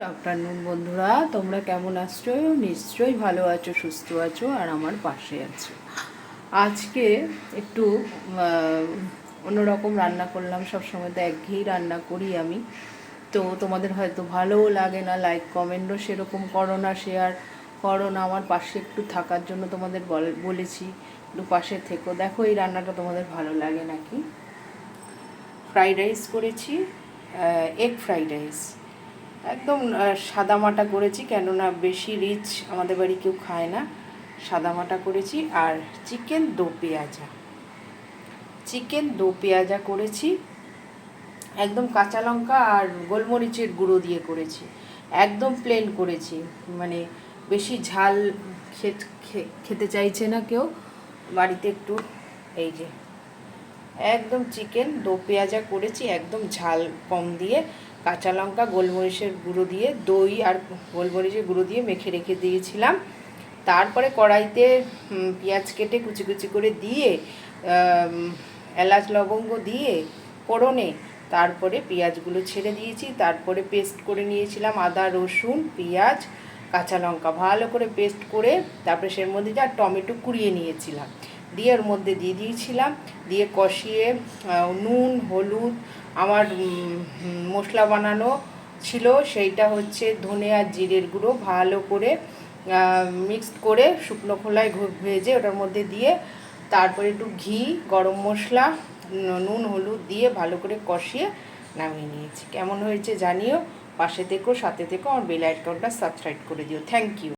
Afternoon বন্ধুরা, তোমরা কেমন আছো? নিশ্চয়ই ভালো আছো, সুস্থ আছো আর আমার পাশে আছো। আজকে একটু অন্যরকম রান্না করলাম। সবসময় তো একঘেয়েই রান্না করি আমি, তো তোমাদের হয়তো ভালোও লাগে না, লাইক কমেন্টও সেরকম করো না, শেয়ার করো না। আমার পাশে একটু থাকার জন্য তোমাদের বলেছি একটু পাশে থেকো। দেখো এই রান্নাটা তোমাদের ভালো লাগে নাকি। ফ্রাইড রাইস করেছি, এগ ফ্রাইড রাইস। একদম সাদামাটা করেছি, কেননা বেশি রিচ আমাদের বাড়ি কেউ খায় না। সাদামাটা করেছি। আর চিকেন দো পেঁয়াজা করেছি। একদম কাঁচা লঙ্কা আর গোলমরিচের গুঁড়ো দিয়ে করেছি। একদম প্লেন করেছি, মানে বেশি ঝাল খেতে চাইছে না কেউ বাড়িতে। একটু এই যে একদম চিকেন দো পেঁয়াজা করেছি, একদম ঝাল কম দিয়ে, কাঁচা লঙ্কা গোলমরিচের গুঁড়ো দিয়ে, দই আর গোলমরিচের গুঁড়ো দিয়ে মেখে রেখে দিয়েছিলাম। তারপরে কড়াইতে পেঁয়াজ কেটে কুচি কুচি করে দিয়ে, এলাচ লবঙ্গ দিয়ে ফোড়নে, তারপরে পেঁয়াজগুলো ছেড়ে দিয়েছি। তারপরে পেস্ট করে নিয়েছিলাম আদা রসুন পেঁয়াজ কাঁচা লঙ্কা, ভালো করে পেস্ট করে তারপরে সের মধ্যে যা টমেটো কুড়িয়ে নিয়েছিলাম দিয়ে ওর মধ্যে দিয়ে দিয়েছিলাম। দিয়ে কষিয়ে নুন হলুদ, আমার মশলা বানানো ছিল, সেইটা হচ্ছে ধনে আর জিরের গুঁড়ো, ভালো করে মিক্সড করে শুকনো খোলায় ভেজে ওটার মধ্যে দিয়ে, তারপরে একটু ঘি গরম মশলা নুন হলুদ দিয়ে ভালো করে কষিয়ে নামিয়ে নিয়েছি। কেমন হয়েছে জানিও, পাশে থেকো, সাথে থেকো, আমার বেল আইকনটা সাবস্ক্রাইব করে দিও। Thank you.